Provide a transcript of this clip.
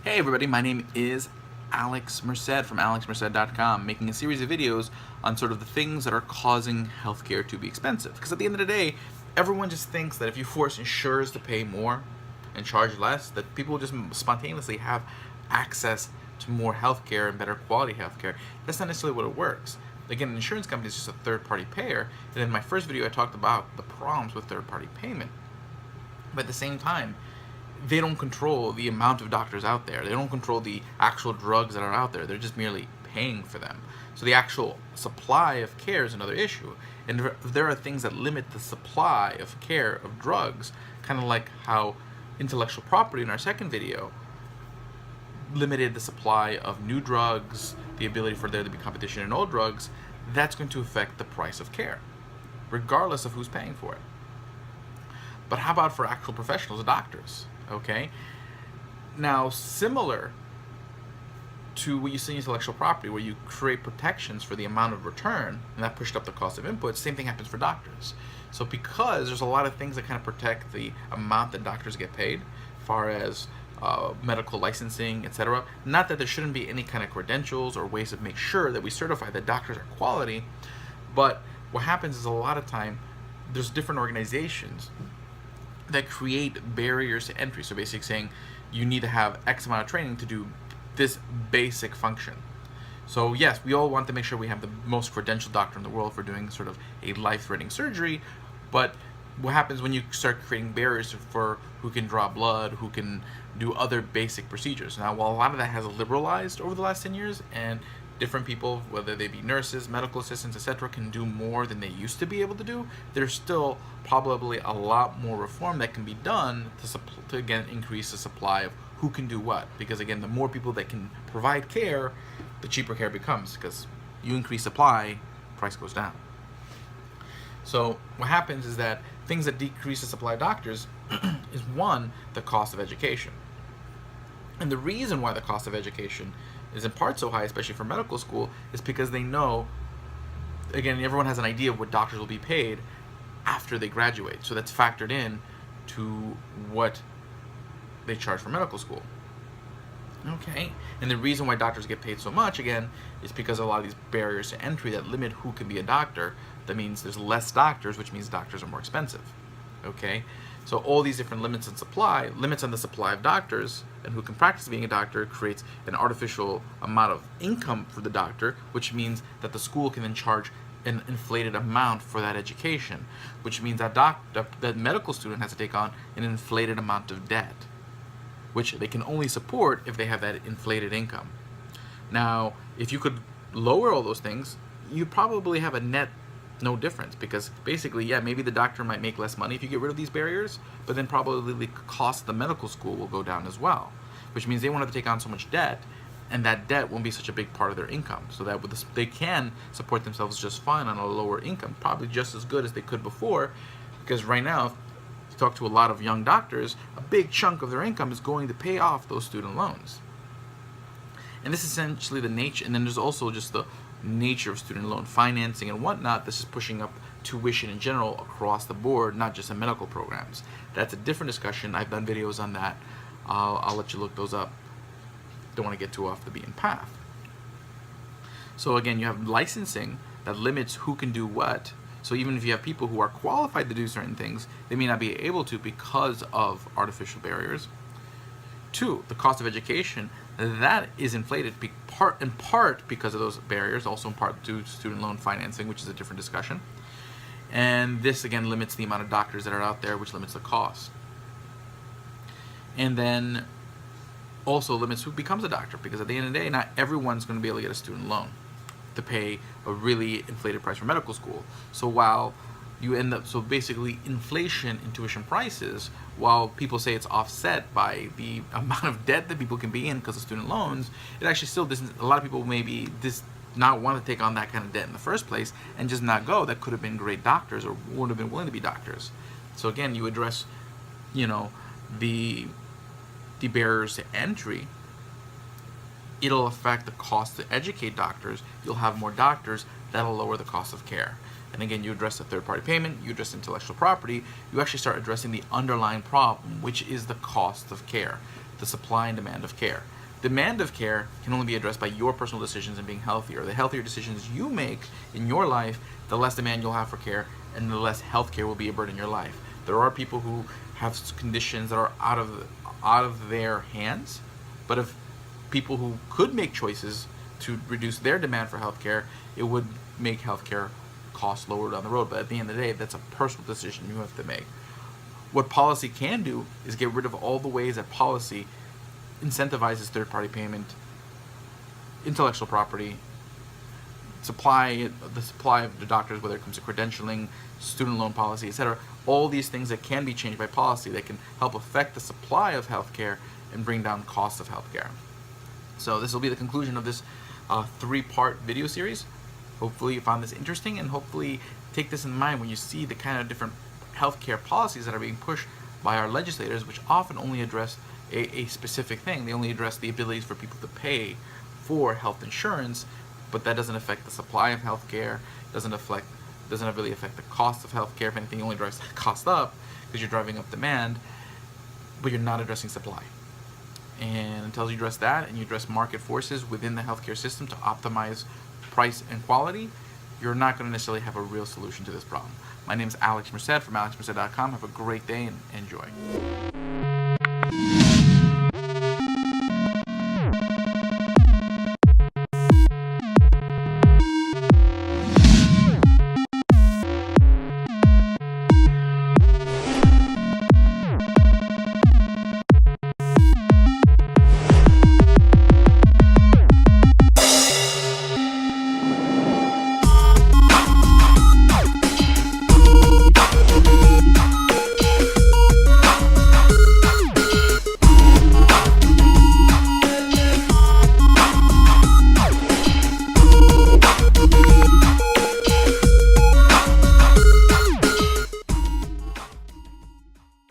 Hey everybody, my name is Alex Merced from alexmerced.com, making a series of videos on sort of the things that are causing healthcare to be expensive. Because at the end of the day, everyone just thinks that if you force insurers to pay more and charge less, that people will just spontaneously have access to more healthcare and better quality healthcare. That's not necessarily what it works. Again, an insurance company is just a third-party payer, and in my first video I talked about the problems with third-party payment. But at the same time, they don't control the amount of doctors out there. They don't control the actual drugs that are out there. They're just merely paying for them. So the actual supply of care is another issue. And if there are things that limit the supply of care of drugs, kind of like how intellectual property in our second video limited the supply of new drugs, the ability for there to be competition in old drugs, that's going to affect the price of care, regardless of who's paying for it. But how about for actual professionals, doctors? Okay, now similar to what you see in intellectual property, where you create protections for the amount of return, and that pushed up the cost of inputs, same thing happens for doctors. So because there's a lot of things that kind of protect the amount that doctors get paid, as far as medical licensing, etc. Not that there shouldn't be any kind of credentials or ways to make sure that we certify that doctors are quality, but what happens is a lot of time there's different organizations that create barriers to entry. So basically saying you need to have X amount of training to do this basic function. So yes, we all want to make sure we have the most credentialed doctor in the world for doing sort of a life-threatening surgery, but what happens when you start creating barriers for who can draw blood, who can do other basic procedures? Now, while a lot of that has liberalized over the last 10 years, and different people, whether they be nurses, medical assistants, etc., can do more than they used to be able to do, there's still probably a lot more reform that can be done to again increase the supply of who can do what. Because again, the more people that can provide care, the cheaper care becomes, because you increase supply, price goes down. So what happens is that things that decrease the supply of doctors is one, the cost of education. And the reason why the cost of education is in part so high, especially for medical school, is because they know, again, everyone has an idea of what doctors will be paid after they graduate. So that's factored in to what they charge for medical school. Okay, and the reason why doctors get paid so much, again, is because of a lot of these barriers to entry that limit who can be a doctor. That means there's less doctors, which means doctors are more expensive. Okay, so all these different limits on supply, limits on the supply of doctors and who can practice being a doctor, creates an artificial amount of income for the doctor, which means that the school can then charge an inflated amount for that education, which means that medical student has to take on an inflated amount of debt, which they can only support if they have that inflated income. Now, if you could lower all those things, you probably have a net no difference, because basically, yeah, maybe the doctor might make less money if you get rid of these barriers, but then probably the cost of the medical school will go down as well, which means they won't have to take on so much debt, and that debt won't be such a big part of their income, so that they can support themselves just fine on a lower income, probably just as good as they could before, because right now, if you talk to a lot of young doctors, a big chunk of their income is going to pay off those student loans. And this is essentially the nature, and then there's also just the nature of student loan financing and whatnot. This is pushing up tuition in general across the board, not just in medical programs. That's a different discussion. I've done videos on that. I'll let you look those up. Don't want to get too off the beaten path. So again, you have licensing that limits who can do what. So even if you have people who are qualified to do certain things, they may not be able to because of artificial barriers. Two, the cost of education, that is inflated in part because of those barriers, also in part due to student loan financing, which is a different discussion. And this again limits the amount of doctors that are out there, which limits the cost. And then also limits who becomes a doctor, because at the end of the day, not everyone's going to be able to get a student loan to pay a really inflated price for medical school. So while you end up, so basically inflation in tuition prices, while people say it's offset by the amount of debt that people can be in because of student loans, it actually still doesn't. A lot of people maybe not want to take on that kind of debt in the first place and just not go. That could have been great doctors or would have been willing to be doctors. So again, you address, the barriers to entry. It'll affect the cost to educate doctors. You'll have more doctors. That'll lower the cost of care. And again, you address the third-party payment, you address intellectual property, you actually start addressing the underlying problem, which is the cost of care, the supply and demand of care. Demand of care can only be addressed by your personal decisions and being healthier. The healthier decisions you make in your life, the less demand you'll have for care, and the less healthcare will be a burden in your life. There are people who have conditions that are out of their hands, but if people who could make choices to reduce their demand for healthcare, it would make healthcare costs lower down the road. But at the end of the day, that's a personal decision you have to make. What policy can do is get rid of all the ways that policy incentivizes third-party payment, intellectual property, the supply of the doctors, whether it comes to credentialing, student loan policy, etc. All these things that can be changed by policy that can help affect the supply of healthcare and bring down costs of healthcare. So this will be the conclusion of this 3-part video series. Hopefully you found this interesting, and hopefully take this in mind when you see the kind of different healthcare policies that are being pushed by our legislators, which often only address a specific thing. They only address the abilities for people to pay for health insurance, but that doesn't affect the supply of healthcare, doesn't really affect the cost of healthcare. If anything, it only drives the cost up because you're driving up demand, but you're not addressing supply. And until you address that and you address market forces within the healthcare system to optimize price and quality, you're not going to necessarily have a real solution to this problem. My name is Alex Merced from alexmerced.com. Have a great day and enjoy.